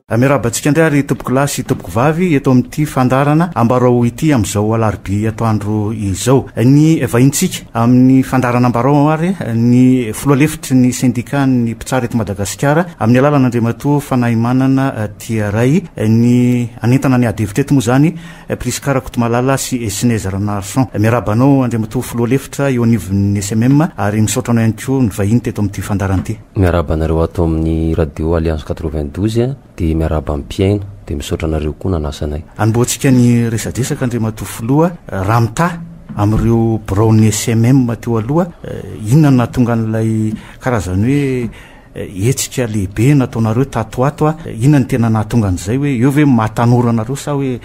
Miarabantsika andray tompoko lasy tompoko vavy eto amin'ity fandarana ambarao ity am'izao alarobia atoandro izao. Ny vahintsika amin'ny fandarana ambarao ary ny filoalefitry ny syndicat ny mpitsara eto Madagasikara amin'ny alalana Andriamatoa Fanahimanana Tiaray ny anentana ny adevitra eto moa zany Priskara Kotomalala sy Esneza Ranarson. Miarabanao Andriamatoa filoalefitra eo anivon'ny SMM ary misaotrana ihany koa ny vahiny teto amin'ity fandarana ity. Miarabanareo ato amin'ny radio Alliance 92 de miaraba ampiaino de misaotranareo koa nanasanay. Anboatsika ny resadresaka Andriamatoa filoa ramta amreo brown SMM teo aloha inona natonga an'ilay karazany hoe etsika lehibe nataonareo tatoato inona ny tena nahatonga an'izay hoe eo ve mahatanorana sa hoe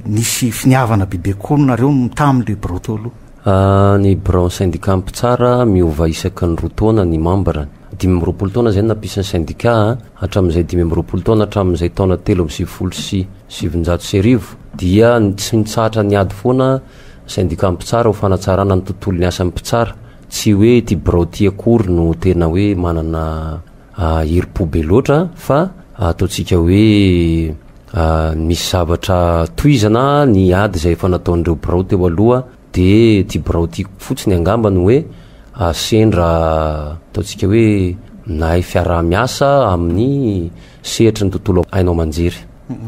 nisy finiavana bebe koa nareo tam'le brown teo aloha? Ny brown syndicat mpitsara miova isaky ny rotaona ny membre 20 taona zay napisany syndicat hatramin'izay 20 taona hatramin'izay taona 3 dia tsy mitsahatra ny ady foana syndicat mpitsara ho fanatsarana ny tontolo ny asa mpitsara, tsy hoe ty brow ty akory no tena hoe manana herim-po be loatra fa ataotsika hoe misy zavatra toizana ny ady zay efa nataon'ireo brow teo aloha de ty brow ty fotsiny angambany hoe sendra ataotsika hoe nahay fiarah-miasa amin'ny sehatra ny tontolo ainao manjery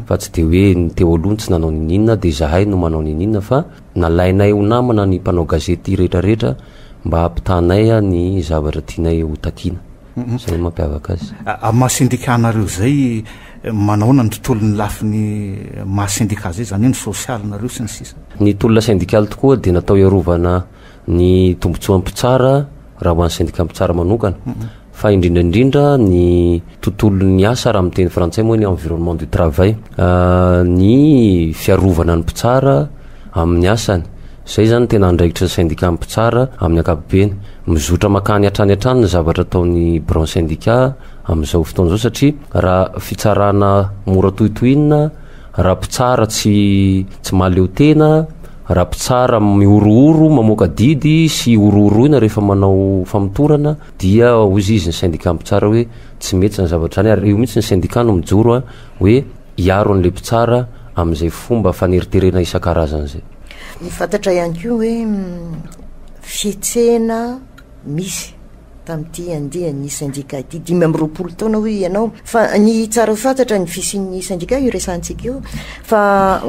fa tsy de hoe ny teo aloha tsy nanao ninina de zahay no manao ninina fa nalainay ho namana ny mpanao gazety rehetrarehetra mba hampitanay ny zavatra tianay ho takiana. Zay mampiavaka azy. Maha-syndicat-nareo zay manaona ny tontolo ny lafiny maha-syndicat zay zany hoe ny social nareo sy ny sisa. Ny tolona syndical tokoa de natao iarovana ny tombotsoa mpitsara raha ho an'ny syndicat mpitsara manokana fa indrindraindrindra ny tontolo ny asa raha miteny frantsay moa ny environnement du travail, ny fiarovana ny mpitsara amin'ny asany. Zay zany tena andraikitra syndicat mpitsara amin'ny ankapobeny mizotra makany hatrany hatrany ny zavatra ataon'ny brown syndicat amin'izao fotoan'izao satria raha fitsarana mora tohitohinina, raha mpitsara tsy mahaleo tena, raha mpitsara miorooro mamoaka didy sy orooroina rehefa manao famotorana dia ozy izy ny syndicat mpitsara hoe tsy mety ny zavatra zany ary io mihitsy ny syndicat no mijoro hoe hiaro an'le mpitsara amin'izay fomba faneriterena isan-karazany zay. Fantatra ihany koa hoe fietsena misy tamin'ity andihan'ny syndicat ity 20 taona hoe ianao fa ny tsara fantatra ny visin'ny syndicat io resantsika io fa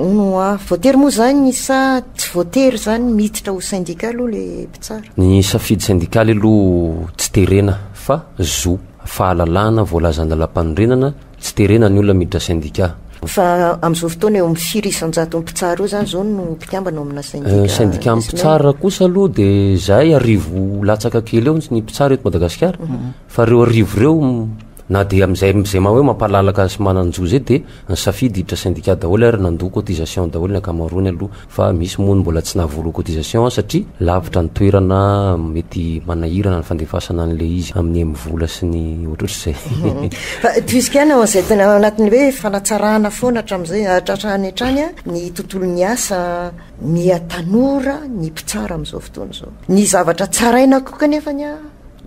voatery moa zany sa tsy voatery zany miditra ho syndicat aloha le mpitsara. Ny safidy syndicaly aloha tsy terena fa zo fahalalana voalazana lampanorenana tsy terena ny olona miditra syndicat fa am'izao fotoana eo amin'ny 400 mpitsara io zany zao no mpikambana amina syndicat mpitsara kosa aloha de zay arivo latsaka kely eo ny mpitsara eto Madagasikara fa reo arivo reo na de am'izay hoe mampalalaka sy mananjo zay de ny safidy hiditra syndicat daholo ary nandò cotisation daholo ny akamarony aloha fa misy moa mbola tsy nahavola cotisation satria lavitra ny toerana mety manahirana ny fandefasana an'le izy amin'ny mivola sy ny ohatrohatr'izay. Puisqu'ana zay tena anatin'ny hoe fanatsarana foana hatramin'izay hatratrany hatrany ny tontolon'ny asa miatanora ny mpitsara amin'izao fotoana zao. Ny zavatra tsaraina koa kanefa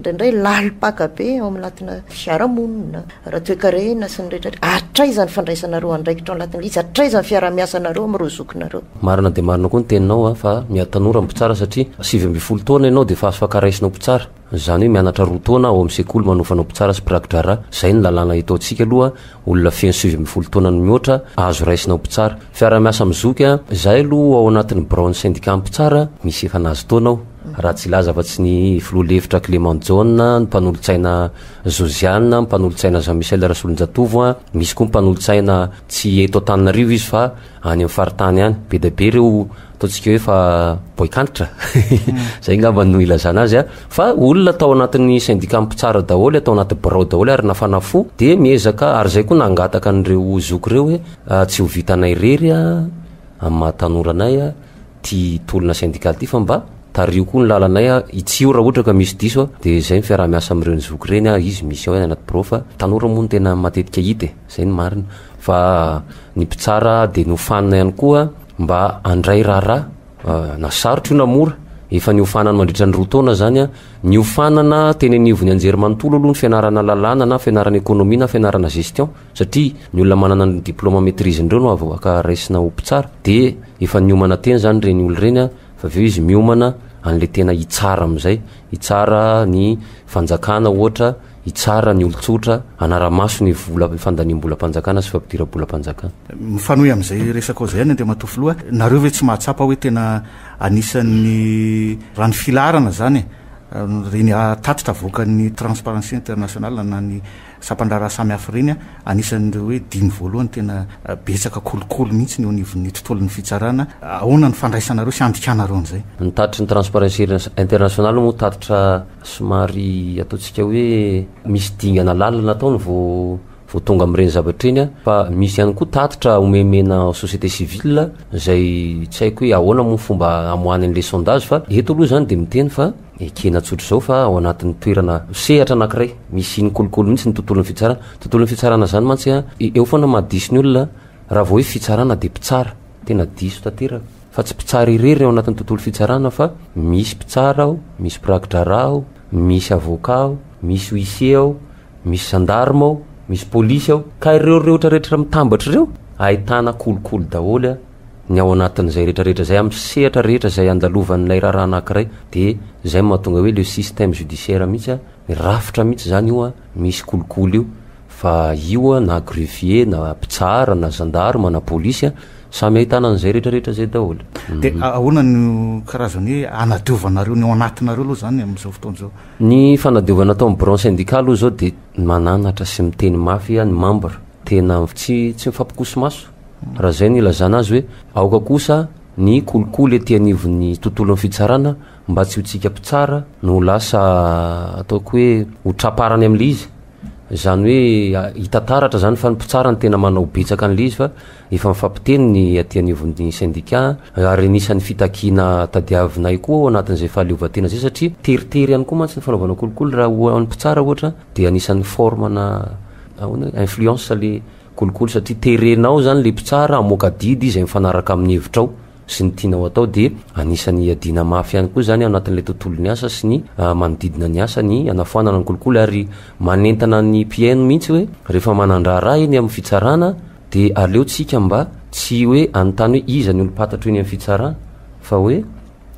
ndraindray lalipaka be ao anatina fiarahamonina raha toe-karena sy ny rehetra atraizany fandraisanareo andraikitra ao anatin'le izy atraizany fiaraha-miasanareo amin'ireo zokinareo. Marina de marina koa ny teninao fa miatanora mpitsara satria 20 taona ianao de fa azo fakaraisinao mpitsara zany hoe mianatra 2 taona ao amin'ny sekoly manofanao mpitsara sy prakidrara zay ny lalàna itaontsika aloha olona feno 20 taona ny mihoatra azo raisinao mpitsara fiaraha-miasa mizoky zay aloha ao anatin'ny brown syndicat mpitsara misy efa nazo taonao raha tsy laza fa tsy ny filoalefitra Clément John, ny mpanolotsaina Josiane, ny mpanolotsaina Jean-Michel Rasolonjatovo, misy koa mpanolotsaina tsy eto Antananarivo izy fa any amin'ny faritany any be da be reo ataontsika hoe fa boikantitra zay ngamba no ilazana azy fa olona atao anatin'ny syndicat mpitsara daholo atao anaty brow daholo ary nafanafo de miezaka ary zay koa nangataka an'ireo zoky reo hoe tsy ho vitanay rery amin'ny mahatanorana ty tolona syndicat ty fa mba tario koa ny lalanay itsio raha ohatra ka misy diso de zay ny fiaraha-miasa amin'ireo ny zoky reny izy misy ao anaty brow fa tanora moa ny tena matetika hita zay ny marina fa ny mpitsara de nofanina ihany koa mba andray raharaha na sarotro io na mora efa niofanana mandritra ny rotaona zany a niofanana teny anivony anjery manontolo aloha ny fianarana lalàna na fianarana ekonomia na fianarana gestion satria ny olona manana ny diplôma maîtrise ndreo no avoaka raisina ho mpitsara de efa niomana teny zany reny olo reny a fa aveo izy miomana an'le tena hitsara am'izay hitsara ny fanjakana ohatra hitsara ny olotsotra anaramaso ny vola fandaniam-bolam-panjakana sy fampidira-bolam-panjakana mifanohy am'izay resaka ao zay any de matofoloha nareo ve tsy mahatsapa hoe tena anisan'ny rany filarana zany reny tatitra voakan'ny transparency internationale na ny sapandrara samy hafa reny anisan'ireo hoe dimy voalohany tena betsaka kolokolo mihitsy ny onivon'ny tontolon'ny fitsarana ahoana ny fandraisanareo sy andikanareo an'izay ny tatitry ny transparency internationale moa tatitra somary ataontsika hoe misy dingana lalana ataony vo tonga am'ireny zavatra eny fa misy ihany koa tatitra omemena société civile zay tsy haiko hoe ahoana moa fomba amoany an'le sondage fa eto aloha zany de miteny fa ekena tsotra zao fa ao anatin'ny toerana sehatra anankiray misy iny kolokolo mihitsy ny tontolon'ny fitsarana zany mantsy eo foana mahadisy ny olona raha vao hoe fitsarana de mpitsara tena diso tanteraka fa tsy mpitsara irery ao anatin'ny tontolo fitsarana fa misy mpitsara ao misy prakidrara ao misy avoka ao misy huissier ao misy gendarme ao misy polisy ao ka ireo rehetra mitambatra ireo ahitana kolokolo daholo ny ao anatin'izay rehetrarehetra zay amin'ny sehatra rehetra zay andalovan'ilay raharaha anankiray de zay mahatonga hoe le système judiciaire mihitsy mirafitra mihitsy zany io misy kolokolo io fa io na greffier na mpitsara na gendarme na polisy samy ahitana an'izay rehetrarehetra zay daholo de ahoana ny karazany hoe anadiovanareo ny ao anatinareo aloha zany am'izao fotoana zao ny fanadiovana atao amin'ny branche syndical aloha zao de mananatra sy miteny mafy ny membre tena tsy mifampikoso maso raha zay ny ilazana azy hoe aoka kosa ny kolokolo ety anivon'ny tontolon'ny fitsarana mba tsy ho tsika mpitsara no lasa ataoko hoe ho traparany am'le izy zany hoe hitataratra zany fa ny mpitsara ny tena manao betsaka an'le izy fa efa mifampiteny ny aty anivon'ny syndicat ary nisan'ny fitakina tadiavinay koa ao anatin'izay fahaleovatena zay satria teritery ihany koa mantsy ny fanaovana kolokolo raha hoan'ny mpitsara ohatra de anisan'ny formana influence le kolokolo satria terenao zany le mpitsara amoaka didy izay mifanaraka amin'ny hevitra ao sy ny tianao atao de anisan'ny adina mafy ihany koa zany anatin'le tontolon'ny asa sy ny manodidina ny asa ny anafoanana ny kolokolo ary manentana ny mpiaino mihitsy hoe rehefa manandraraha eny amin'ny fitsarana de aleotsika mba tsy hoe anontany hoe iza ny olo-patatro eny amin'ny fitsarana fa hoe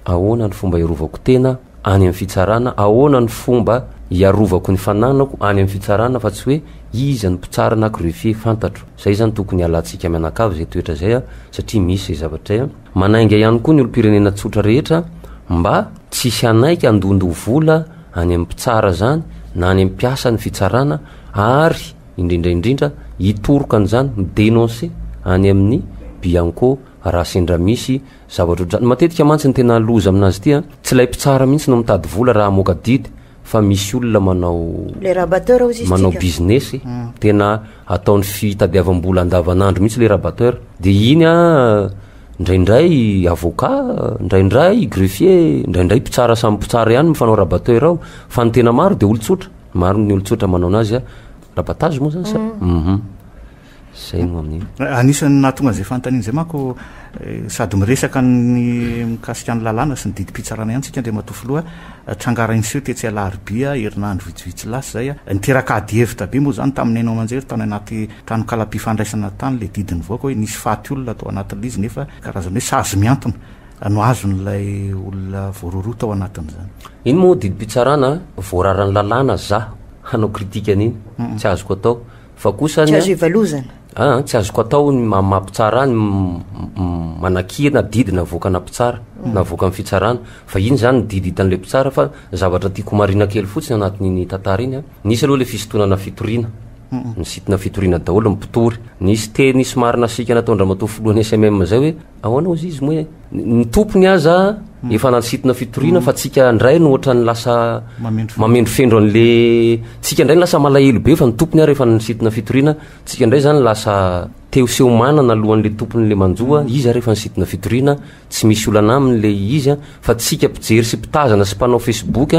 ahoana ny fomba iarovako tena any amin'ny fitsarana ahoana ny fomba iarovako ny fananako any amin'ny fitsarana fa tsy hoe iza ny mpitsara na greffier fantatro zay zany tokony alantsika mianakavy zay toetra zay satria misy zay zavatra manainga ihany koa ny olo-pirenena tsotra rehetra mba tsisy anaiky andondo vola any amin'ny mpitsara zany na any amin'ny mpiasa ny fitsarana ary indrindraindrindra hitoroka an'izany midénoncer any amin'ny bianco raha sendra misy zavatra matetika mantsy ny tena loza aminazy ity tsy lay mpitsara mihitsy no mitady vola raha moka didy fa misy olona manao business tena ataony fitadiavam-bola andavanandro mihitsy le rabateur de iny ndraindray avocat ndraindray greffier ndraindray mpitsara samy mpitsara ihany mifanao rabateur ao fa ny tena maro de olotsotra maro ny olotsotra manao anazy rabatage moa zany zay no amin'ny anisan'ny nahatonga zay fanontaniana zay manko sady miresaka ny mikasika ny lalàna sy ny didy mpitsarana ihany tsika de matofoloha trangara inseho tetsy alarobia herinandro vitsivitsy lasy zay niteraka ady hevitra be moa zany tamin'ny ainao manjery tany anaty tany kala-pifandraisana tany le didiny voaka hoe nisy faty olona atao anatin'le izy nefa karazany hoe sazy miantona no azon'lay olona voaroro tao anatin'izany iny moa didy mpitsarana voararany lalàna za hanao kritika an'iny tsy azoko atao fa kosa tsy azo ivalozana tsy azoko atao ny mampitsara any manakina didy navoaka na mpitsara navoaka amin'ny fitsarana fa iny zany didy hitan'le mpitsara fa zavatra tiako marina kely fotsiny anatin'iny tantara iny nisy aloha le fisintonana fitoriana ny sitina fitoriana daholo mipitory nisy teny somarina sika nataondra matofolohan'ny SMM zay hoe ahoanao izy izy moa ny tompony aza efa nansitina fitoriana fa tsika ndray no ohatra ny lasa mamendro fendro an'le tsika ndray ny lasa malahelo be fa ny tompony ary efa nansitina fitoriana tsika ndray zany lasa teo seho manana alohan'le tompony le manjoa izy ary efa nisitina fitoriana tsy misy olana amin'le izy fa tsika mpijery sy mpitazana sy mpanao Facebook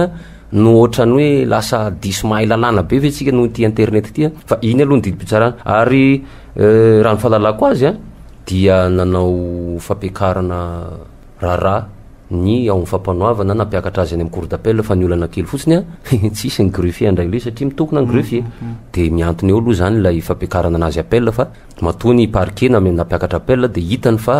no ohatrany hoe lasa diso mahay lalàna be ve tsika no ty internet ty fa iny aloha ny didy mpitsarana ary raha ny fahalalako azy dia nanao fampiakarana raharaha ny ao fampanoavana nampiakatra azy any amin'ny cour d'appel fa ny olana kely fotsiny tsisy ny greffier andray le satria mitokona ny greffier de miantony eo aloha zany lay fampiakarana anazy appel fa matony parquet na nampiakatra appel de hitany fa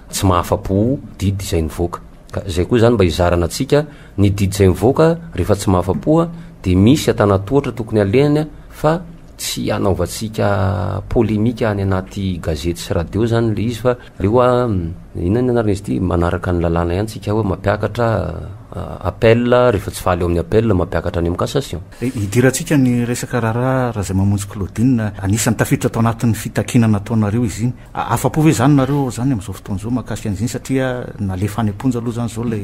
tsy mahafapo didy izay nivoaka ka zay koa zany mba izarana atsika ny didy izay mivoaka rehefa tsy mahafapoa de misy atanatohatra tokony alehany fa tsy anaovantsika polémika any anaty gazety sy radio zany le izy fa reo inona anarana izy ty manaraka ny lalàna ihany tsika hoe mampiakatra appel rehefa tsy faly eo amin'ny appel mampiakatra any amin'ny cassation. Idirantsika ny resaka raha zay mamonjy Claudine anisan'ny tafiditra atao anatin'ny fitakinana ataonareo izy iny afapo ve zany nareo zany amin'izao fotoana zao mahakasika an'iziny satria nalefa any am-ponja aloha zany zao le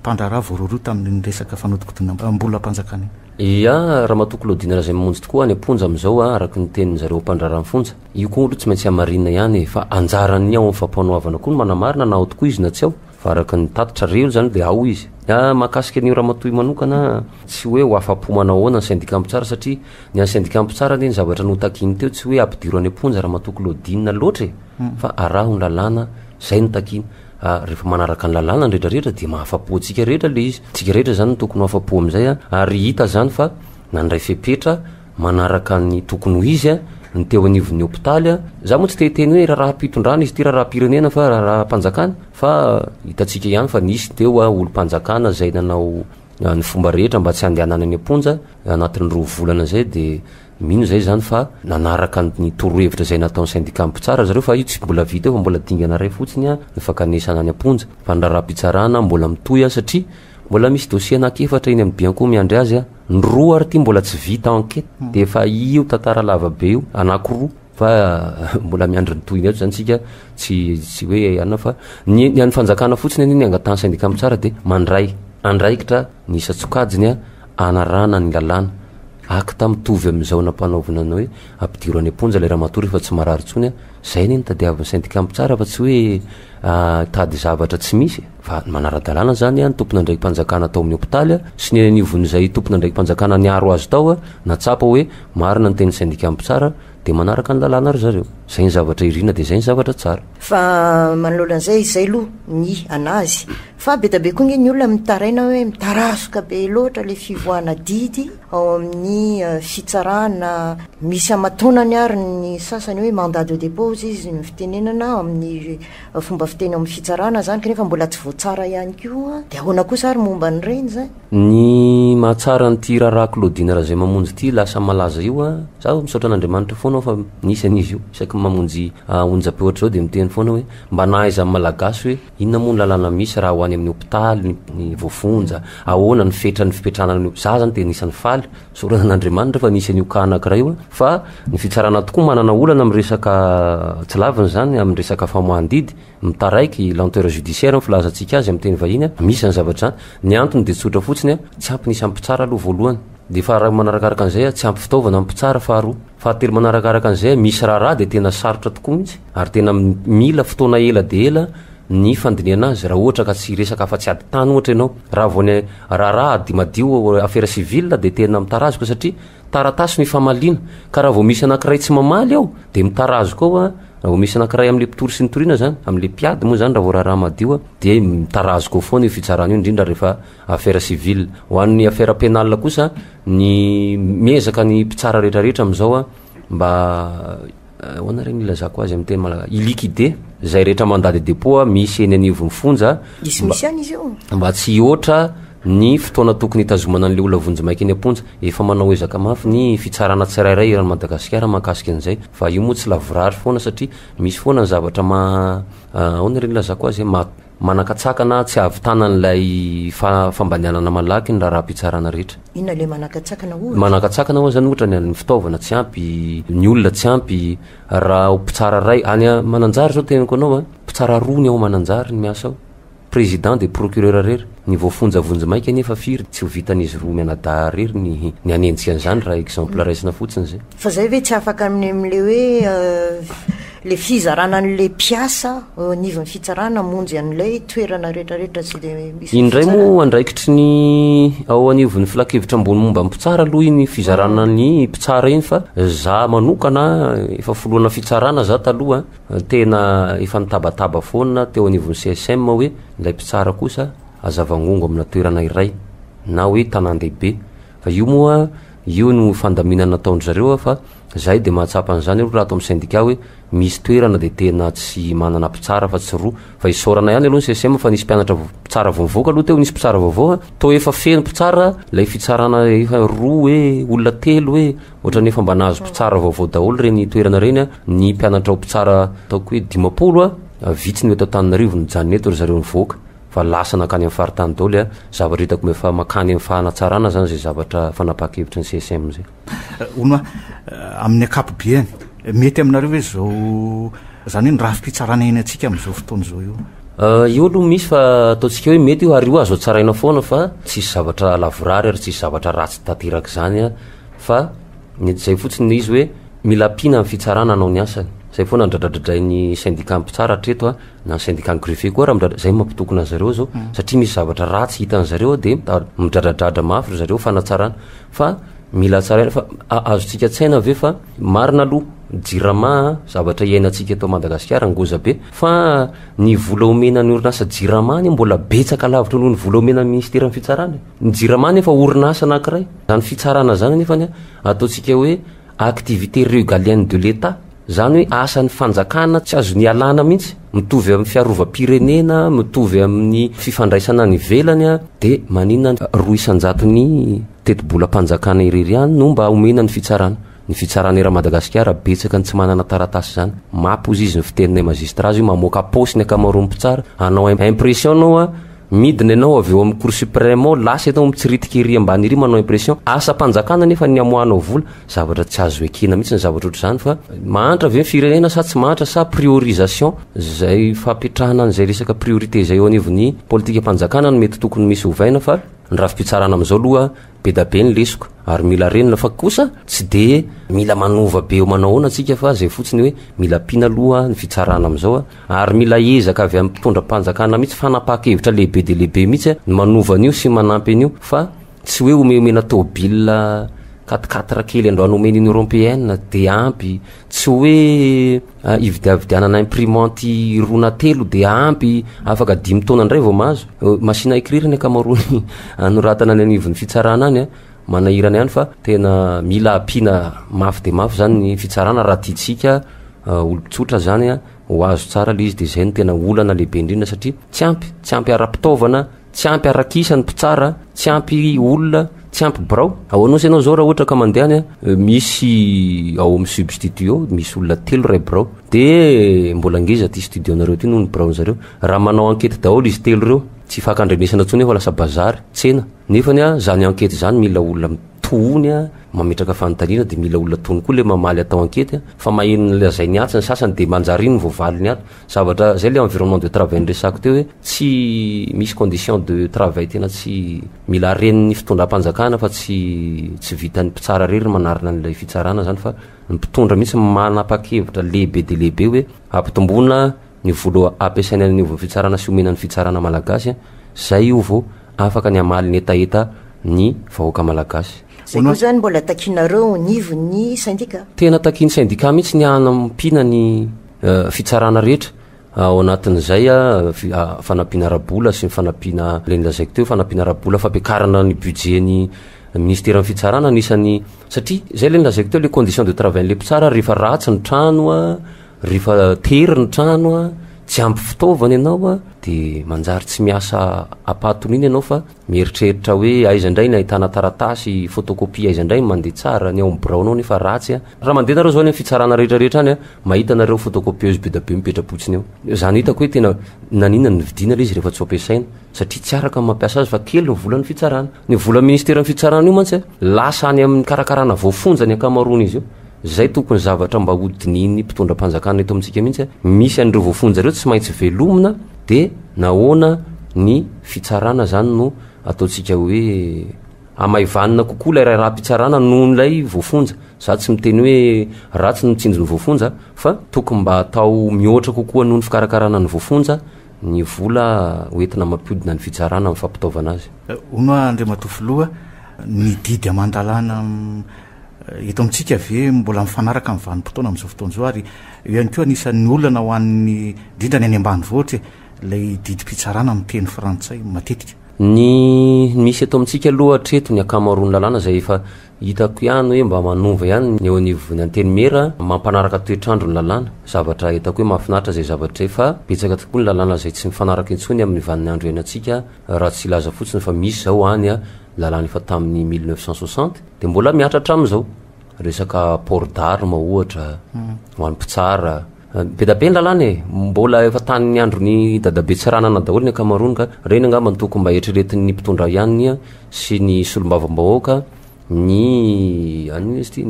mpandara vororo tamin'ny resaka fanodikotina mbola mpanjakana ia raha mato Claudine raha zay mamonjy tokoa any amponja am'izao araky ny tenin'ny zareo mpandrarany fonja io koa olo tsy maintsy amarina ihany fa anjarany ao fampanoavana koa manamarina na ao tokoa izy na tsy ao fa araky ny tatitra reo zany de ao izy mahakasika an'io raha matoy manokana tsy hoe ho afapo manao ahoana ny syndicat ampitsara satria ny any syndicat ampitsara ny zavatra notakiny teo tsy hoe ampidiro any amponja raha mato Claudine loatra fa araho ny lalàna zay notakiny rehefa manaraka ny lalàna ny rehetrarehetra de mahafapo antsika rehetra le izy tsika rehetra zany tokony afapo am'izay ary hita zany fa nandray fepetra manaraka ny tokony ho izy ny teo anivon'ny hôpitaly za moa tsy teteny hoe raha mpitondrana izy ty raha pirenena fa raha mpanjakana fa hitatsika ihany fa nisy teo olo mpanjakana zay nanao ny fomba rehetra mba tsy andehanana any amponja anatin'ny 2 volana zay de mino zay zany fa nanaraka ny torohevitra zay nataon'ny syndicat mpitsara zareo fa io tsy mbola vita eo fa mbola dingana ray fotsiny ny fakanesana any amponja fa ndrara-pitsarana mbola mitoy satria mbola misy dossier anakefatra iny amin'ny bianko miandry azy ny roa ary ty mbola tsy vita enquête de fa io tantara lava be io anankiroa fa mbola miandry ny toyny eto zany tsika tsy hoe ana fa ny any fanjakana fotsiny any angatany syndicat mpitsara de mandray andraikitra ny isa-tsokajiny anarana ny lalàna akta mitovy am'izao nampanaovana hoe ampidiro any amponja le raha matory fa tsy marary tsony zay ny tadiavin'ny syndicat mpitsara fa tsy hoe tady zavatra tsy misy fa manara-dalàna zany ny tompona ndraiky mpanjakana atao amin'ny hôpitaly sy ny anivon'izay tompona ndraiky mpanjakana niaro azy tao natsapa hoe marina ny teny syndicat mpitsara de manaraka ny lalàna ry zareo zay ny zavatra irina de zay ny zavatra tsara fa manoloan'izay zay aloha ny anazy fa be da be koa ny olona mitaraina hoe mitarasoka be loatra le fivoana didy ao amin'ny fitsarana misy amatonany ary ny sasany hoe mandat de dépôt izy ny fitenenana amin'ny fomba fiteny amin'ny fitsarana zany kanefa mbola tsy voatsara ihany koa de ahoana kosa ary momba ny reny zay ny mahatsara nyty raharaha Claudine raha zay mamonjy ty lasa malaza io za misaotra an'Andriamanitra foana fa nisy an'izy io isaky mamonjy onjam-peo ohatra zao de miteny foana hoe mba nahaiza amin'ny malagasy hoe inona moa ny lalàna misy raha ho any amin'ny hôpitaly ny voafonja ahoana ny fetra ny fipetrana ny za zany de nisan'ny faly sorana an'Andriamanitra fa nisy an'io ka anankiray fa ny fitsarana tokoa manana olana amin'ny resaka tsy laviny zany amin'ny resaka famoahan-didy mitaraiky lenteur judiciaire filazantsika azy amin'ny teny vahiny misy ny zavatra ny antony de tsotra fotsiny tsy ampy nisy ampitsara aloha voalohany de fa raha manarakaraka an'izay tsy ampy fitaovana ampitsara faharoa fahatelo manarakaraka an'izay misy raha de tena sarotra tokoa mihitsy ary tena mila fotoana ela de ela ny fandiniana azy raha ohatra ka tsy resaka fa tsy ady tany ohatra ianao raha voany raha ady madio affaire civile de tena mitarazoko satria taratasy ny famalina ka raha vao misy anankiray tsy mamaly ao de mitarazoko ao raha misy anankiray am'le mpitory sy ny toriana zany am'le piady moa zany raha vao raha madio de mitarazoko foana io fitsarana io indrindra rehefa affaire civile ho an'ny affaire pénale kosa ny miezaka ny mpitsara rehetrarehetra am'izao mba hoana regny ilazako azy amin'ny teny malagasy iliquide zay rehetra mandat de dépôt misy eny anivon'ny fonja misy any izy io mba tsy oatra ny fotoana tokony hitazomana an'le olona vonjy maika eny amponja efa manao ezaka mafy ny fitsarana tsirairay rany Madagasikara mahakasika an'izay fa io moa tsy lavorary foana satria misy foana ny zavatra hoana regny ilazako azy manakatsakana tsy avy tanan'ilay fambanianana malaky ny raha-pitsarana rehetra inona le manakatsakana ohatra manakatsakana ho zany ohatra ny fitaovana tsy ampy ny olona tsy ampy raha mpitsara ray any mananjary zao tenako anao mpitsara roa ny ao mananjary ny miasa ao président de procureur rery ny voafonjavonjy maika nefa firy tsy ho vitan'izy roa mianada rery ny anenjika an'izany raha exemple raisina fotsiny zay fa zay hoe tsy afaka amin'le hoe le fizarana an'le mpiasa nivon'ny fitsarana monjy an'ilay toerana rehetrarehetra tsy de misy indray moa andraikitry ny ao anivon'ny filakevitra ambony momba mpitsara aloha iny fizarana ny mpitsara iny fa za manokana efa foloana fitsarana za taloha tena efa nitabataba foana teo anivon'ny CSM hoe ilay mpitsara kosa azavagnongo amina toerana iray na hoe tanan-dehibe fa io moa io no fandaminana nataondry zareo fa zay de mahatsapan'izany raha ato amin'ny syndicat hoe misy toerana de tena tsy manana mpitsara fa tsy roa fa isorana ihany aloha ny CCM fa nisy mpianatra mpitsara voavoaka aloha teo nisy mpitsara vaovao to efa feno mpitsara lay fitsarana efa roa hoe olona telo hoe ohatrany efa mba nahazo mpitsara vaovao daholo reny toerana reny ny mpianatra mpitsara ataoko hoe 10 vitsy ny eto Antananarivo ny janonety ry zareo nivoaka fa lasa nakany amin'ny faritany daholo zavatra hitako efa makany amin'ny fanatsarana zany zay zavatra fanapakevitra ny CCM zay ono amin'ny akapobeany mety aminareo hoe zao zany hoe ny rafim-pitsarana eny atsika amin'izao fotoana zao io aloha misy fa ataontsika hoe mety io ary io azo tsaraina foana fa tsisy zavatra lavorary ary tsisy zavatra ratsy tanteraka zany fa zay fotsiny izy hoe mila pina amin'ny fitsarana anao ny asany zay foana ndradradradrain'ny syndicat mpitsara hatreto na syndicat greffe koa raha zay mampitokona zareo zao satria misy zavatra ratsy hitan'zareo de midradradradra mafy zareo fanatsarana fa mila tsaraina fa azotsika tsaina ve fa marina aloha jirama zavatra iainantsika eto Madagasikara ngoza be fa ny vola omena ny orinasa jiramany mbola betsaka lavitra noho ny vola omena ministera ny fitsarana ny jiramany efa orinasa anankiray zany fitsarana zany nefa ataontsika hoe activité régalienne de l'État zany hoe asan'ny fanjakana tsy azo ny alana mihitsy mitovy amin'ny fiarovam-pirenena mitovy amin'ny fifandraisana ny velany de maninona 200 ny tetibola-panjakana irery ihany no mba omena ny fitsarana ny fitsarana era Madagasikara betsaka ny tsy manana taratasy zany mampozy izy ny fiteninay magistrat io mamoaka posiny akamaroany mpitsara anao impression anao midiny anao avy eo amin'ny cour suprême lasa atao mitsiritika ery ambany ery manao impression asa panjakana nefa ny amoanao vola zavatra tsy azo ekena mihitsy ny zavatra ohatr' zany fa mahantra ve firenena sa tsy mahantra sa priorisation zay fampetrahana an'izay resaka priorité zay eo anivon'ny politika panjakana no mety tokony misy ovaina fa ny rafi-pitsarana am'izao aloha be da be ny lesoko ary mila renina fa kosa tsy de mila manova be eo manahoana atsika fa zay fotsiny hoe mila pina aloha ny fitsarana am'izao ary mila ezaka avy amin'ny mpitondra panjakana mihitsy fanapakevitra lehibe de lehibe mihitsy manova an'io sy manampy an'io fa tsy hoe omena tobile 4x4 kely androany omen'Union européenne de ampy tsy hoe ividiavidianana imprimante rona telo de ampy afaka 5 taona indray vao mahazo masina écrire ny akamarony anoratana ny anivon'ny fitsarana any manahirana ihany fa tena mila apina mafy de mafy zany ny fitsarana raha tiatsika olo-tsotra zany ho azo tsara le izy de zay ny tena olana lehibe indrindra satria tsy ampy ara-pitaovana tsy ampy arakisa ny mpitsara tsy ampy olona tsy ampy brao ao anao anao zao raha ohatra ka mandehany misy ao amin'ny substitut misy olona telo ray brao de mbola ngeza ty studio nareo ty noho ny brao zareo raha manao enquête daholo izy telo reo tsy fakandrenesana tsony fa lasa bazary tsena nefany zany enquête zany mila olona mitony mametraka fanontaniana de mila olona tony koa le mamaly atao enquête fa maheno lazay ny atsy ny sasany de manjary ny voavaly ny ato zavatra zay le environnement de travail ndresako teo hoe tsy misy condition de travail tena tsy mila reniny fitondram-panjakana fa tsy vitany mpitsara rery manarina an'ilay fitsarana zany fa ny mpitondra mihitsy manapa-kevitra lehibe de lehibe hoe ampitombona ny volo ampiasainy an'io fitsarana sy omenany fitsarana malagasy zay io vao afaka ny amaly ny etaeta ny vahoaka malagasy zay koa zany mbola takinareo nivo ny syndicat tena takin'ny syndicat mihitsy ny anampina ny fitsarana rehetra ao anatin'izay fanampiana rabola sy ny fanampiana leny lazaiko teo fanampiana rabola fampiakarana ny budgetny ministera ny fitsarana anisany satria zay leny lazaiko teo le condition de travail le mpitsara rehefa ratsy ny trano rehefa tery ny trano tsy ampy fitaovana ianao de manjary tsy miasa apatony iny ianao fa mieritreritra hoe aiza indray ny ahitana taratasy photocopie aiza indray mandeha tsara ny ao braonao nefa ratsy raha mandeha nareo zao ny fitsarana rehetrarehetra any mahita nareo photocopieuse be da be mipetrapotsiny eo zany hitako hoe tena nanina ny vidina le izy rehefa tsy ampiasaina satria tsy araka mampiasa azy fa kely ny vola ny fitsarana ny vola ministera ny fitsarana io mantsy lasa any amin'ny karakarana voafonja ny akamarony izy io zay tokony zavatra mba hodininy mpitondra-panjakana eto amintsika mihitsy misy an'ireo voafonja reo tsy maintsy velomina de nahoana ny fitsarana zany no ataontsika hoe amaivanina kokoa lay raha-pitsarana noho nylay voafonja za tsy miteny hoe ratsy ny mitsinjo ny voafonja fa tokony mba atao mihoatra kokoa noho ny fikarakarana ny voafonja ny vola hoentina mampiodina ny fitsarana amin'ny fampitaovana azy ono andre matofoloha ny didy amandalana eto amintsika ve mbola mifanaraka amin'ny vanim-potoana amin'izao fotoana zao ary io ihany koa anisan'ny olana ho an'ny indrindra ny any ambany vohatra lay didim-pitsarana amin'ny teny frantsay matetika. Ny misy eto amintsika aloha hatreto ny akamaroany lalàna zay efa hitako ihany hoe mba manova ihany ny eo anivony anteny mera mampanaraka toetrandro ny lalàna zavatra hitako hoe mahafinaritra zay zavatra fa betsaka tokoa ny lalàna zay tsy mifanaraka intsony amin'ny vanin'ny andro iainantsika raha tsy ilaza fotsiny fa misy zao any a lalàna efa tamin'ny 1960 de mbola miatratra am'izao resaka port d'arme ohatra ho an'ny mpitsara be da be ny lalàna mbola efa tany ny androny dadabe tsiranana daholo ny akamaroany ka reny angamba ny toko mba eritreretin'ny mpitondra ihany sy ny solombavambahoaka ny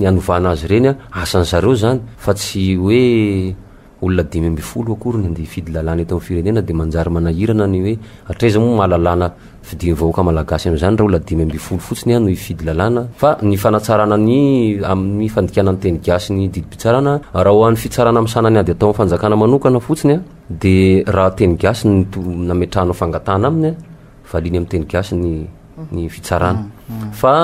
anovana azy reny asan'ny zareo zany fa tsy hoe olona 5 akory ny andeha hifidy lalàna eto amin'ny firenena de manjary manahirana ny hoe hatraiza moa mahalalàna fidiny vahoaka malagasy am'izany raha olona 5 fotsiny no hifidy lalàna fa ny fanatsarana amin'ny fandikanan'ny teny gasy ny didim-pitsarana raha ho an'ny fitsarana amin'ny sanany ady atao amin'ny fanjakana manokana fotsiny de raha teny gasy nametrahana fangatana aminy valiny amin'ny teny gasy ny fitsarana fa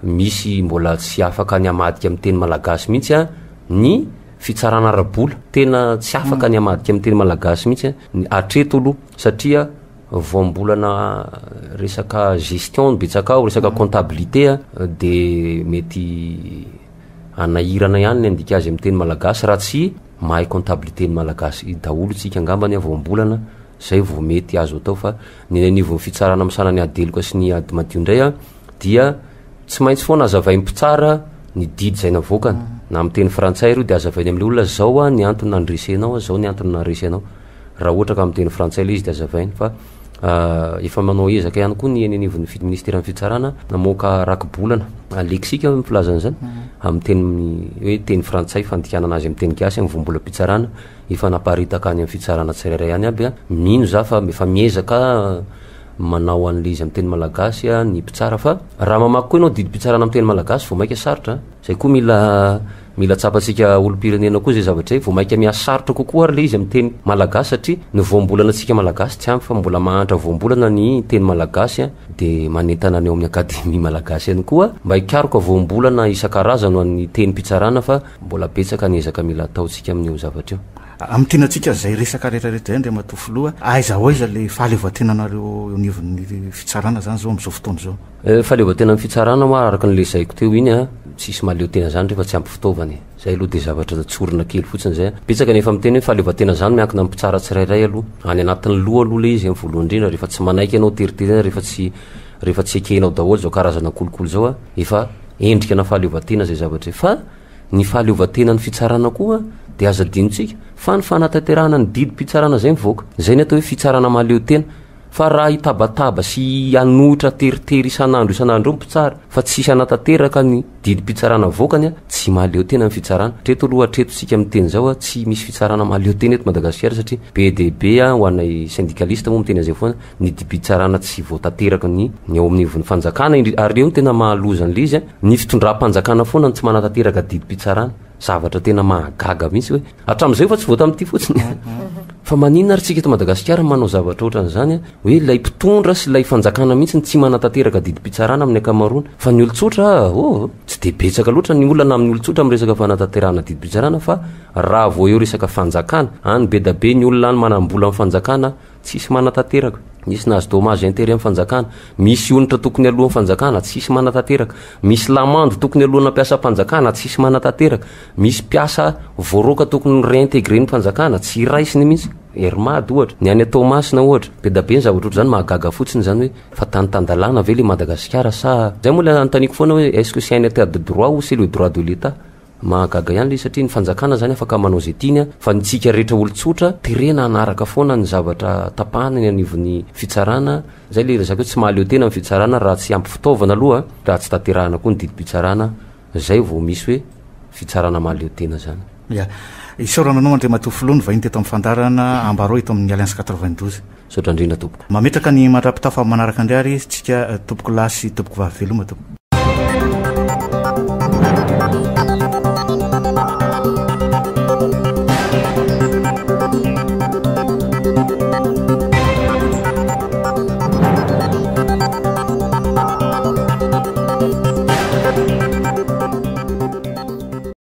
misy mbola tsy afaka ny amadika amin'ny teny malagasy mihitsy ny fitsarana arabola tena tsy afaka ny amadika amin'ny teny malagasy mihitsy atreto aloha satria voambolana resaka gestion betsaka ao resaka comptabilité de mety anahirana ihany ny andika azy amin'ny teny malagasy raha tsy mahay comptabilité ny malagasy daholo tsika angambany voambolana zay vao mety azo atao fa ny anivon'ny fitsarana amin'ny sanany adeloka sy ny ady madio indray dia tsy maintsy foana azavain'ny mpitsara ny didy zay navoakana na amin'ny teny frantsay ireo de azavainy amin'le olona zao ny antony nandresenao zao ny antony naresenao raha ohatra ka amin'ny teny frantsay le izy de azavainy fa efa manao ezaka ihany koa ny anivon'ny ministère amin'ny fitsarana namoaka rakibolana leksika mifilazana zany amin'ny teny hoe teny frantsay fandikanana azy amin'ny teny gasy amin'ny voambolam-pitsarana efa naparitaka any amin'ny fitsarana tsirairay ihany aby mino za fa efa miezaka manao an'le izy amin'ny teny malagasy ny mpitsara fa raha mamaky koa ianao didim-pitsarana amin'ny teny malagasy vao maika sarotra zay koa mila tsapatsika olo-pirenena koa zay zavatra vao maika miasarotra kokoa ary le izy amin'ny teny malagasy satria ny voambolana tsika malagasy tsy ampy fa mbola mahantra voambolana ny teny malagasy de manentana ny eo amin'ny akademia malagasy ihany koa mba hikaroka voambolana isan-karazany an'ny teny mpitsarana fa mbola betsaka ny ezaka mila ataotsika amin'io zavatra io amin'ny tenatsika zay resaka rehetrarehetra zay ndre matofoloa aiza le fahaleovatenanareo nivon'ny fitsarana zany zao am'izao fotoana zao fahaleovatena amin'ny fitsarana moa araka n'le zaiko teo iny tsisy mahaleotena zany rehefa tsy ampy fitaovany zay aloha de zavatra tsorina kely fotsiny zay betsaka nefa miteny hoe fahaleovatena zany miankina amin'ny mpitsara tsirairay aloha any anatin'ny loha aloha le izy amin'ny voalohany indrindra rehefa tsy manaiky ianao teritery rehefa tsy ekenao daholo zao karazana kolokolo zao efa endrika na fahaleovatena zay zavatra fa ny fahaleovatena ny fitsarana koa de aza dinitsika fa ny fanatanterahana ny didim-pitsarana zay mivoaka zay ny atao hoe fitsarana mahaleotena fa raha hitabataba sy anotra teritery isan'andro mpitsara fa tsisy anatanteraka ny didim-pitsarana voakany tsy mahaleotena ny fitsarana treto aloha atretosika amin'ny teny zao tsy misy fitsarana mahaleotena eto Madagasikara satria PDB ho anay syndicaliste moa miteny azay foana ny didim-pitsarana tsy voatateraka ny eo amin'ny ivon'ny fanjakana ary reo tena mahalozany le izy ny fitondram-panjakana foana tsy manatanteraka didim-pitsarana zavatra tena mahagaga mihitsy hoe hatram'izay fa tsy voata amin'ity fotsiny fa maninona ary tsika eto Madagasikara manao zavatra ohatran'izany hoe lay mpitondra sy lay fanjakana mihitsy tsy manatanteraka didim-pitsarana amin'ny akamaroany fa ny olotsotra tsy de betsaka loatra ny olana amin'ny olotsotra amin'ny resaka fanatanterahana didim-pitsarana fa raha vao eo resaka fanjakana any be da be ny olona any manambola amin'ny fanjakana tsisy manatanteraka misy nazy dommage intérêt amin'ny fanjakana misy onitra tokony alohan'ny fanjakana tsisy manatanteraka misy lamando tokony alohana mpiasa fanjakana tsisy manatanteraka misy mpiasa voaroka tokony réintégré ny fanjakana tsy raisiny mihitsy hermady ohatra ny any atomasina ohatra be da be ny zavatra ohatry zany mahagaga fotsiny zany hoe fa tanitandalana ve le Madagasikara sa zay moa le antaniko foana hoe est-ce que c'est un état de droit ou c'est le droit de l'état mahagaga ihany le satria ny fanjakana zany afaka manao zay tiany fa nitsika rehetra olotsotra terena anaraka foana ny zavatra tapahana ny anivon'ny fitsarana zay le resaka hoe tsy mahaleotena amin'ny fitsarana raha tsy ampy fitaovana aloha raha tsy taterahana koa ny didim-pitsarana zay vao misy hoe fitsarana mahaleotena zany isaorananao andre matofoloa ny vahiny teto amin'ny Fandaharana Ambarao eto amin'ny Alliance 92 saotra indrindra tompoko mametraka ny mandrapitafa manaraka andray ary tsika tompoko lahy sy tompoko vavy veloma tompoko